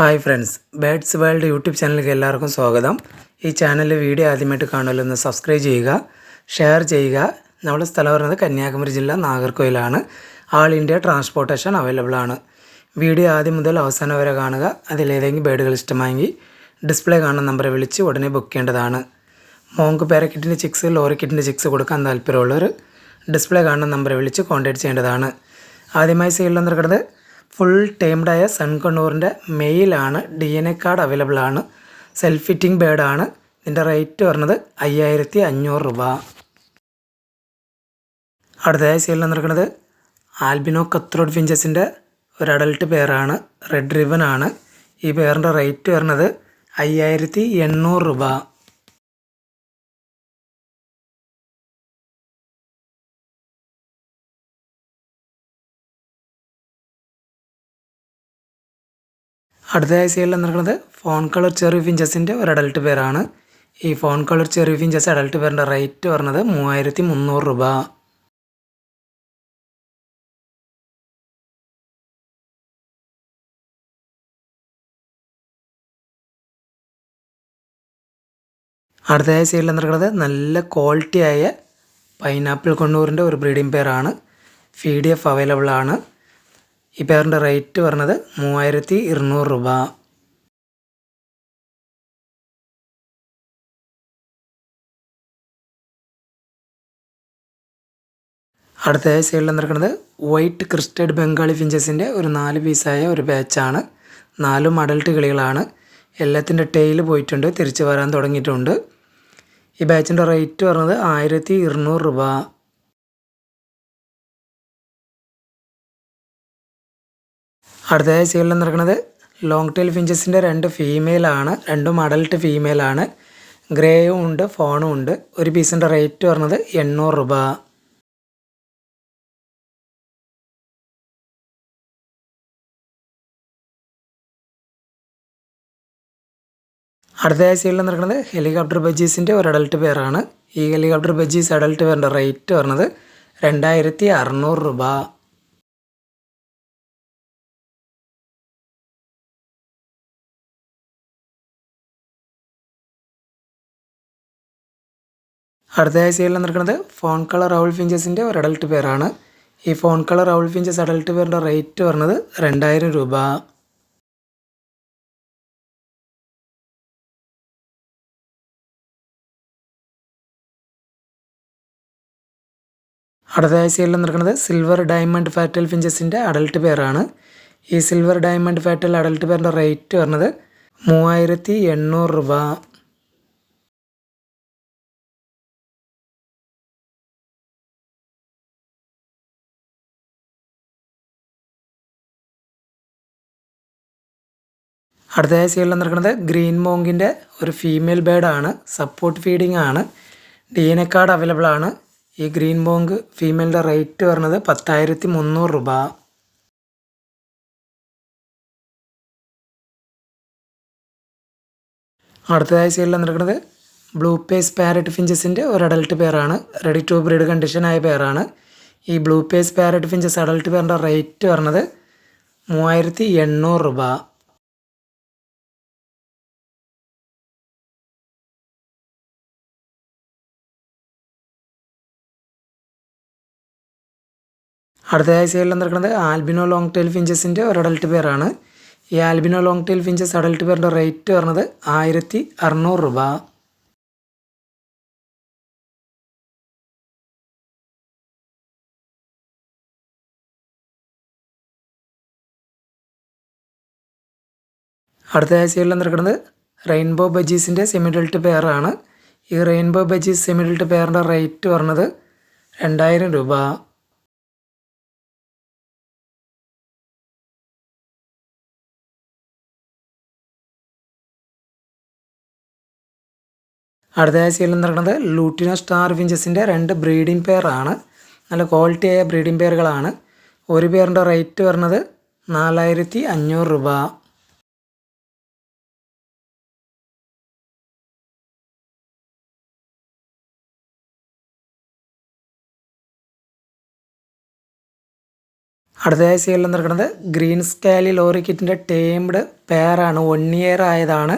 Hi friends, birds world YouTube ചാനലിലേക്ക് എല്ലാവർക്കും സ്വാഗതം. ഈ ചാനലിൽ വീഡിയോ ആദ്യമായിട്ട് കാണുമല്ലോ, ഒന്ന് സബ്സ്ക്രൈബ് ചെയ്യുക, ഷെയർ ചെയ്യുക. നമ്മുടെ സ്ഥലം പറയുന്നത് കന്യാകുമാരി ജില്ല നാഗർകോയിലാണ്. ആൾ ഇന്ത്യ ട്രാൻസ്പോർട്ടേഷൻ അവൈലബിൾ ആണ്. വീഡിയോ ആദ്യം മുതൽ അവസാനം വരെ കാണുക. അതിലേതെങ്കിലും ബേഡുകൾ ഇഷ്ടമായെങ്കിൽ ഡിസ്പ്ലേ കാണുന്ന നമ്പറെ വിളിച്ച് ഉടനെ ബുക്ക് ചെയ്യേണ്ടതാണ്. മോങ്ക് പാരക്കിറ്റിൻ്റെ ചിക്സ്, ലോറിക്കിറ്റിൻ്റെ ചിക്സ് കൊടുക്കാൻ താല്പര്യമുള്ളവർ ഡിസ്പ്ലേ കാണുന്ന നമ്പറെ വിളിച്ച് കോൺടാക്റ്റ് ചെയ്യേണ്ടതാണ്. ആദ്യമായി സെയിലിൽ വന്നിരിക്കുന്നത് ഫുൾ ടൈംഡായ സൺകണ്ണൂറിൻ്റെ മെയിലാണ്. DNA കാർഡ് അവൈലബിൾ ആണ്. സെൽഫ് ഫിറ്റിംഗ് ബേഡാണ്. ഇതിൻ്റെ റേറ്റ് വരുന്നത് 5500 രൂപ. അടുത്തതായി സെയിലിൽ വന്നിരിക്കുന്നത് ആൽബിനോ കത്രോഡ് ഫിഞ്ചസിൻ്റെ ഒരു അഡൽട്ട് പെയറാണ്. റെഡ് റിബൺ ആണ്. ഈ പെയറിൻ്റെ റേറ്റ് വരുന്നത് 5800 രൂപ. അടുത്തതായി സെയിലിൽ വന്നിരിക്കുന്നത് ഫോൺ കളർ ചെറി ഫിഞ്ചസിൻ്റെ ഒരു അഡൽട്ട് പെയറാണ്. ഈ fawn colour cherry finches adult പെയറിൻ്റെ റേറ്റ് വരുന്നത് 3300 രൂപ. അടുത്തതായി സെയിലിൽ വന്നിരിക്കുന്നത് നല്ല ക്വാളിറ്റിയായ പൈനാപ്പിൾ കൊണ്ണൂറിൻ്റെ ഒരു ബ്രീഡിംഗ് പെയറാണ്. PDF അവൈലബിൾ ആണ്. ഈ പെയറിൻ്റെ റേറ്റ് വരുന്നത് 3200 രൂപ. അടുത്തതായി സെയിലിൽ വന്നിരിക്കുന്നത് വൈറ്റ് ക്രിസ്റ്റഡ് ബംഗാളി ഫിഞ്ചസിൻ്റെ ഒരു 4 പീസായ ഒരു ബാച്ചാണ്. 4 അഡൽട്ട് കിളികളാണ്. എല്ലാത്തിൻ്റെ ടെയിൽ പോയിട്ടുണ്ട്, തിരിച്ചു വരാൻ തുടങ്ങിയിട്ടുണ്ട്. ഈ ബാച്ചിൻ്റെ റേറ്റ് വരുന്നത് 1200 രൂപ. അടുത്തതായി സെയിലിൽ വന്നിരിക്കുന്നത് ലോങ് ടെയിൽ ഫിഞ്ചസിൻ്റെ 2 ഫീമെയിലാണ്. രണ്ടും അഡൽട്ട് ഫീമെയിലാണ്. ഗ്രേയും ഉണ്ട്, ഫോണും ഉണ്ട്. ഒരു പീസിൻ്റെ റേറ്റ് വരുന്നത് 800 രൂപ. അടുത്തതായി സെയിലിൽ വന്നിരിക്കുന്നത് ഹെലികോപ്റ്റർ ബജീസിൻ്റെ ഒരു അഡൽട്ട് പെയറാണ്. ഈ ഹെലികോപ്റ്റർ ബജീസ് അഡൽട്ട് പെയറിൻ്റെ റേറ്റ് വരുന്നത് 2600 രൂപ. അടുത്തതായി സെയിലിൽ വന്നിരിക്കുന്നത് ഫോൺ കളർ റൗൾ ഫിഞ്ചസിൻ്റെ ഒരു അഡൽട്ട് പെയറാണ്. ഈ ഫോൺ കളർ റൗൾ ഫിഞ്ചസ് അഡൽട്ട് പെയറിൻ്റെ റേറ്റ് വരുന്നത് 2000 രൂപ. അടുത്തതായി സെയിലിൽ വന്നിരിക്കുന്നത് സിൽവർ ഡയമണ്ട് ഫാറ്റൽ ഫിഞ്ചസിൻ്റെ അഡൽട്ട് പെയറാണ്. ഈ സിൽവർ ഡയമണ്ട് ഫാറ്റൽ അഡൽട്ട് പെയറിൻ്റെ റേറ്റ് വരുന്നത് 3800 രൂപ. അടുത്തതായി സെയിലിൽ വന്നിരിക്കുന്നത് ഗ്രീൻ മോങ്കിൻ്റെ ഒരു ഫീമെയിൽ ബേഡാണ്. സപ്പോർട്ട് ഫീഡിംഗ് ആണ്. DNA കാർഡ് അവൈലബിൾ ആണ്. ഈ ഗ്രീൻ മോങ്ക് ഫീമെയിലിൻ്റെ റേറ്റ് വരുന്നത് 10300 രൂപ. അടുത്തതായി സെയിലിൽ വന്നിരിക്കുന്നത് ബ്ലൂ പേസ് പാരറ്റ് ഫിഞ്ചസിൻ്റെ ഒരു അഡൽട്ട് പെയറാണ്. റെഡി ടു ബ്രീഡ് കണ്ടീഷനായ പെയറാണ്. ഈ blue face parrot finches adult പെയറിൻ്റെ റേറ്റ് വരുന്നത് 3800 രൂപ. അടുത്തതായി സെയിലിൽ വന്നിരിക്കുന്നത് ആൽബിനോ ലോങ് ടെയിൽ ഫിഞ്ചസിൻ്റെ ഒരു അഡൽട്ട് പെയറാണ്. ഈ albino long tail finches adult പെയറിൻ്റെ റേറ്റ് വരുന്നത് 1600 രൂപ. അടുത്തതായി സെയിലിൽ വന്നിരിക്കുന്നത് റെയിൻബോ ബജീസിൻ്റെ സെമിഡൽട്ട് പെയറാണ്. ഈ റെയിൻബോ ബജീസ് സെമിഡൽട്ട് പെയറിൻ്റെ റേറ്റ് വരുന്നത് 2000 രൂപ. അടുത്തതായി സെയിലിൽ വന്നിരിക്കുന്നത് ലൂട്ടിനോ സ്റ്റാർ ഫിഞ്ചസിൻ്റെ 2 ബ്രീഡിംഗ് പെയറാണ്. നല്ല ക്വാളിറ്റിയായ ബ്രീഡിംഗ് പെയറുകളാണ്. ഒരു പെയറിൻ്റെ റേറ്റ് വരുന്നത് 4500 രൂപ. അടുത്തതായി സീലിൽ നിൽക്കുന്നത് ഗ്രീൻ സ്കാലി ലോറി കിറ്റിൻ്റെ ടേംഡ് പെയറാണ്, 1 ഇയർ ആയതാണ്.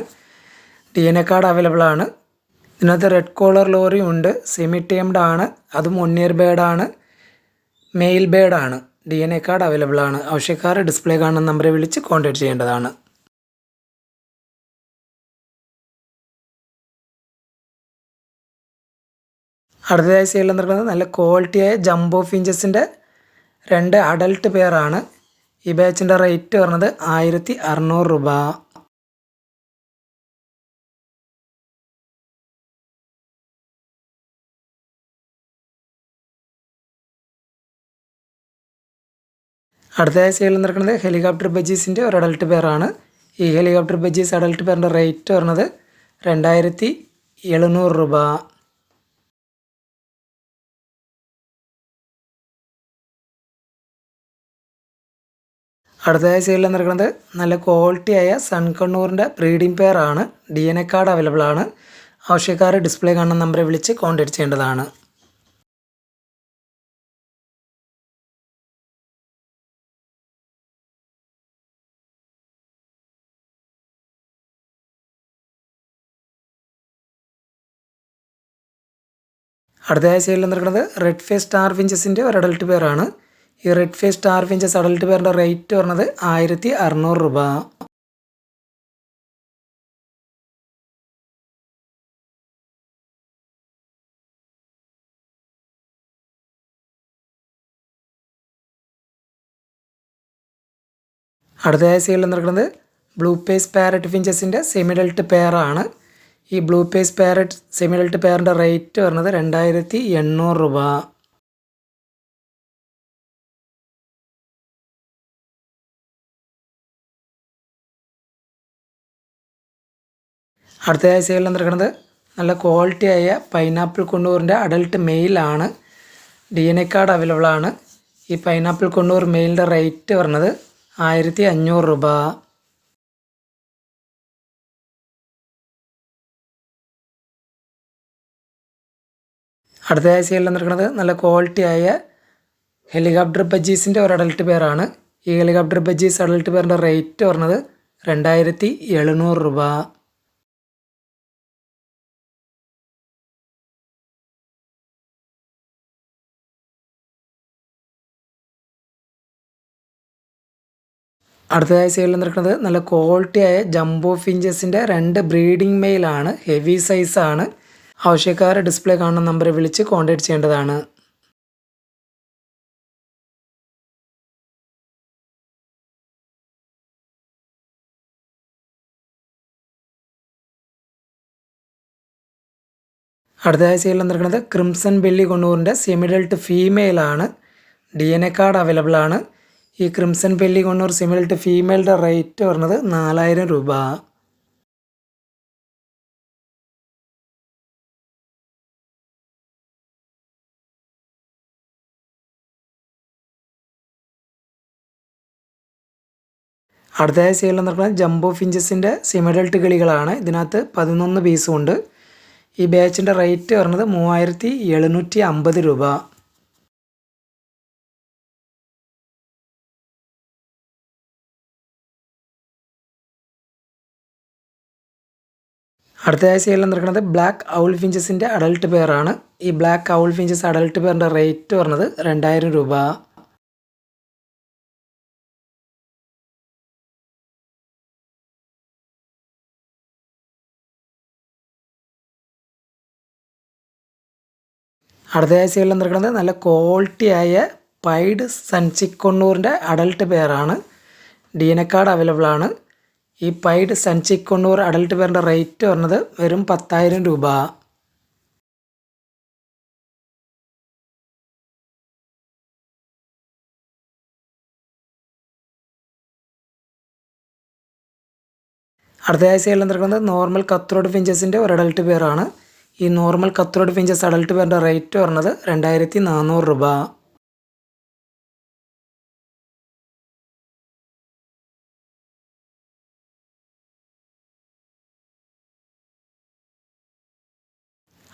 DNA കാർഡ് അവൈലബിൾ ആണ്. ഇതിനകത്ത് റെഡ് കോളർ ലോറിയും ഉണ്ട്, സെമി ടേംഡ് ആണ്, അതും 1 ഇയർ ബേഡാണ്, മെയിൽ ബേഡാണ്. DNA കാർഡ് അവൈലബിൾ ആണ്. ആവശ്യക്കാർ ഡിസ്പ്ലേ കാണുന്ന നമ്പറെ വിളിച്ച് കോൺടാക്ട് ചെയ്യേണ്ടതാണ്. അടുത്തതായി സെയിൽ നടക്കുന്നത് നല്ല ക്വാളിറ്റിയായ ജംബോ ഫിഞ്ചസിൻ്റെ 2 അഡൽട്ട് പെയറാണ്. ഈ ബാച്ചിൻ്റെ റേറ്റ് പറഞ്ഞത് 1600 രൂപ. അടുത്തതായി സെയിൽ നടക്കുന്നത് ഹെലികോപ്റ്റർ ബജീസിൻ്റെ ഒരു അഡൽട്ട് പെയറാണ്. ഈ ഹെലികോപ്റ്റർ ബജീസ് അഡൽട്ട് പെയറിൻ്റെ റേറ്റ് പറഞ്ഞത് 2700 രൂപ. അടുത്തതായി സെയിലിൽ നടക്കുന്നത് നല്ല ക്വാളിറ്റിയായ സൺകണ്ണൂറിൻ്റെ ബ്രീഡിംഗ് പെയറാണ്. DNA കാർഡ് അവൈലബിൾ ആണ്. ആവശ്യക്കാർ ഡിസ്പ്ലേ കാണുന്ന നമ്പറെ വിളിച്ച് കോൺടാക്ട് ചെയ്യേണ്ടതാണ്. അടുത്തതായി സെയിലിൽ നടക്കുന്നത് റെഡ് ഫേസ് സ്റ്റാർ ഫിഞ്ചസിൻ്റെ ഒരു അഡൽട്ട് പെയറാണ്. ഈ red face star finches adult പെയറിൻ്റെ റേറ്റ് പറഞ്ഞത് 1600 രൂപ. അടുത്തതായി സെയിലിൽ നടക്കുന്നത് ബ്ലൂ പേസ് പാരറ്റ് ഫിഞ്ചസിൻ്റെ സെമി അഡൽട്ട് പെയറാണ്. ഈ blue face parrot semi adult പെയറിൻ്റെ റേറ്റ് പറഞ്ഞത് 2800 രൂപ. അടുത്തതായി സെയിലിൽ നടക്കുന്നത് നല്ല ക്വാളിറ്റിയായ പൈനാപ്പിൾ കൊണ്ടൂറിൻ്റെ അഡൽട്ട് മെയിലാണ്. DNA കാർഡ് അവൈലബിൾ ആണ്. ഈ പൈനാപ്പിൾ കൊണ്ടൂർ മെയിലിൻ്റെ റേറ്റ് പറഞ്ഞത് 1500 രൂപ. അടുത്തതായി സെയിലിൽ നടക്കുന്നത് നല്ല ക്വാളിറ്റിയായ ഹെലികോപ്റ്റർ ബജീസിൻ്റെ ഒരു അഡൽട്ട് പെയറാണ്. ഈ ഹെലികോപ്റ്റർ ബജീസ് അഡൽട്ട് പെയറിൻ്റെ റേറ്റ് പറഞ്ഞത് 2700 രൂപ. അടുത്തതായി സെയിലിൽ നടക്കുന്നത് നല്ല ക്വാളിറ്റിയായ ജംബോ ഫിഞ്ചസിൻ്റെ 2 ബ്രീഡിംഗ് മെയിലാണ്, ഹെവി സൈസാണ്. ആവശ്യക്കാർ ഡിസ്പ്ലേ കാണുന്ന നമ്പറെ വിളിച്ച് കോൺടാക്ട് ചെയ്യേണ്ടതാണ്. അടുത്തതായി സെയിലിൽ നടക്കുന്നത് ക്രിംസൺ ബെല്ലി കൊണ്ടൂറിൻ്റെ സെമി അഡൽട്ട് ഫീമെയിലാണ്. DNA കാർഡ് അവൈലബിൾ ആണ്. ഈ crimson belly conure semi adult ഫീമെയിലിൻ്റെ റേറ്റ് പറഞ്ഞത് 4000 രൂപ. അടുത്തതായി സെയിലിൽ നടക്കുന്നത് ജംബോ ഫിഞ്ചസിൻ്റെ സെമി അഡൽട്ട് കിളികളാണ്. ഇതിനകത്ത് 11 പീസും ഉണ്ട്. ഈ ബാച്ചിൻ്റെ റേറ്റ് പറഞ്ഞത് 3750 രൂപ. അടുത്തതായി സെയിലിൽ നടക്കുന്നത് ബ്ലാക്ക് ഔൾ ഫിഞ്ചസിൻ്റെ അഡൽട്ട് പെയറാണ്. ഈ ബ്ലാക്ക് ഔൾ ഫിഞ്ചസ് അഡൽട്ട് പെയറിൻ്റെ റേറ്റ് പറഞ്ഞത് 2000 രൂപ. അടുത്തതായി സെയിലിൽ നടക്കുന്നത് നല്ല ക്വാളിറ്റിയായ പൈഡ് സൺചിക്കൊണ്ണൂറിൻ്റെ അഡൽട്ട് പെയറാണ്. DNA കാർഡ് അവൈലബിൾ ആണ്. ഈ പൈഡ് സൺചിക്കൊണ്ണൂർ അഡൽട്ട് പെയറിൻ്റെ റേറ്റ് പറഞ്ഞത് വെറും 10000 രൂപ. അടുത്തതായി സെയിലിൽ നടക്കുന്നത് നോർമൽ കത്രോഡ് ഫിഞ്ചസിൻ്റെ ഒരു അഡൽട്ട് പെയറാണ്. ഈ നോർമൽ കത്രോഡ് ഫിഞ്ചസ് അഡൽട്ട് പെയറിൻ്റെ റേറ്റ് പറഞ്ഞത് 2400 രൂപ.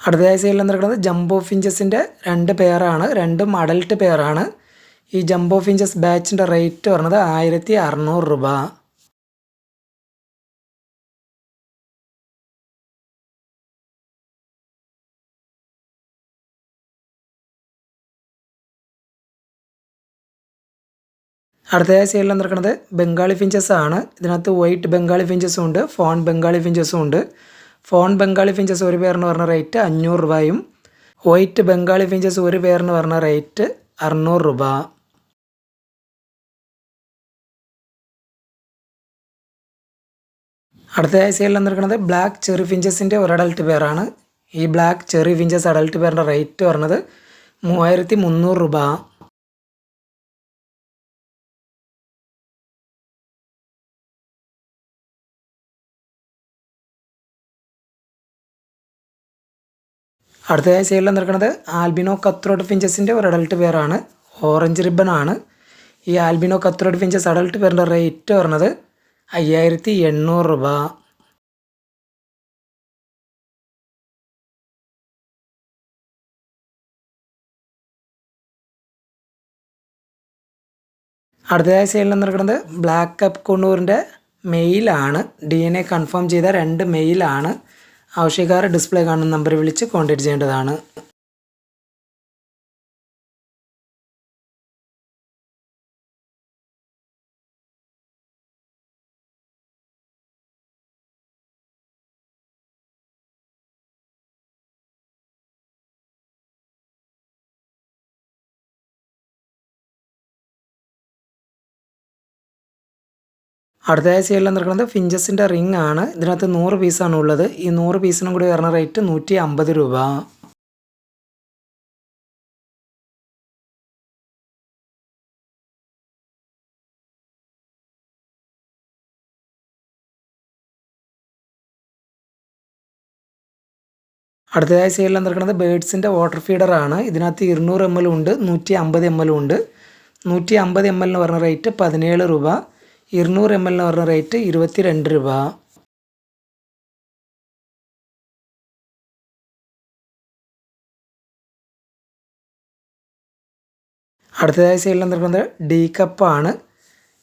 അടുത്തതായി സെയിലിൽ നടക്കുന്നത് ജംബോ ഫിഞ്ചസിൻ്റെ 2 പെയറാണ്. രണ്ടും അഡൽട്ട് പെയറാണ്. ഈ ജംബോ ഫിഞ്ചസ് ബാച്ചിൻ്റെ റേറ്റ് പറഞ്ഞത് 1600 രൂപ. അടുത്തതായി സൈഡിൽ വന്നിരിക്കുന്നത് ബംഗാളി ഫിഞ്ചസ് ആണ്. ഇതിനകത്ത് വൈറ്റ് ബംഗാളി ഫിഞ്ചസും ഉണ്ട്, ഫോൺ ബംഗാളി ഫിഞ്ചസും ഉണ്ട്. ഫോൺ ബംഗാളി ഫിഞ്ചസ് ഒരു പേരിന് പറഞ്ഞ റേറ്റ് 500 രൂപയും വൈറ്റ് ബംഗാളി ഫിഞ്ചസ് ഒരു പേരിന് പറഞ്ഞ റേറ്റ് 600 രൂപ. അടുത്തതായി സൈഡിൽ വന്നിരിക്കുന്നത് ബ്ലാക്ക് ചെറി ഫിഞ്ചസിൻ്റെ ഒരു അഡൽട്ട് പെയറാണ്. ഈ ബ്ലാക്ക് ചെറി ഫിഞ്ചസ് അഡൽട്ട് പെയറിൻ്റെ റേറ്റ് പറഞ്ഞത് 3300 രൂപ. അടുത്തതായി സൈഡിൽ വന്നിരിക്കുന്നത് ആൽബിനോ കത്രോട്ട് ഫിഞ്ചസിൻ്റെ ഒരു അഡൽട്ട് പെയറാണ്. ഓറഞ്ച് റിബൺ ആണ്. ഈ ആൽബിനോ കത്രോട്ട് ഫിഞ്ചസ് അഡൽട്ട് പെയറിൻ്റെ റേറ്റ് പറഞ്ഞത് 5800 രൂപ. അടുത്തതായി സൈഡിൽ വന്നിരിക്കുന്നത് ബ്ലാക്ക് കപ്പ് കൊണ്ടൂറിൻ്റെ മെയിലാണ്. DNA കൺഫേം ചെയ്ത 2 മെയിലാണ്. ആവശ്യക്കാർ ഡിസ്പ്ലേ കാണുന്ന നമ്പറിൽ വിളിച്ച് കോൺടാക്ട് ചെയ്യേണ്ടതാണ്. അടുത്തതായി സൈഡിൽ നിൽക്കുന്നത് ഫിഞ്ചസിൻ്റെ റിംഗ് ആണ്. ഇതിനകത്ത് 100 പീസാണ് ഉള്ളത്. ഈ 100 പീസിനും കൂടി വരുന്ന റേറ്റ് 150 രൂപ. അടുത്തതായി സൈഡിൽ നിൽക്കുന്നത് ബേഡ്സിൻ്റെ വാട്ടർ ഫീഡറാണ്. ഇതിനകത്ത് 200 ml ഉണ്ട്, 150 ml ഉണ്ട്. 150 ml പറഞ്ഞ റേറ്റ് 17 രൂപ. 200 ml പറഞ്ഞ റേറ്റ് 22 രൂപ. അടുത്തതായി സൈഡിൽ നിൽക്കുന്നത് ഡി കപ്പാണ്.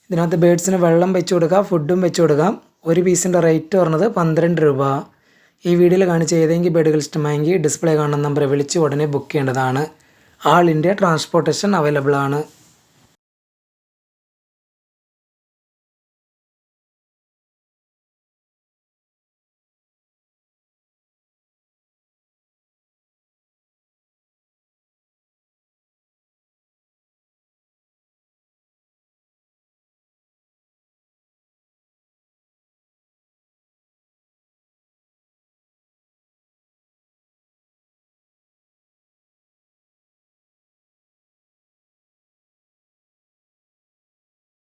ഇതിനകത്ത് ബേഡ്സിന് വെള്ളം വെച്ച് കൊടുക്കാം, ഫുഡും വെച്ച് കൊടുക്കാം. ഒരു പീസിൻ്റെ റേറ്റ് പറഞ്ഞത് 12 രൂപ. ഈ വീഡിയോയിൽ കാണിച്ച ഏതെങ്കിലും ബേഡുകൾ ഇഷ്ടമായെങ്കിൽ ഡിസ്പ്ലേ കാണുന്ന നമ്പറെ വിളിച്ച് ഉടനെ ബുക്ക് ചെയ്യേണ്ടതാണ്. ആൾ ഇന്ത്യ ട്രാൻസ്പോർട്ടേഷൻ അവൈലബിൾ ആണ്.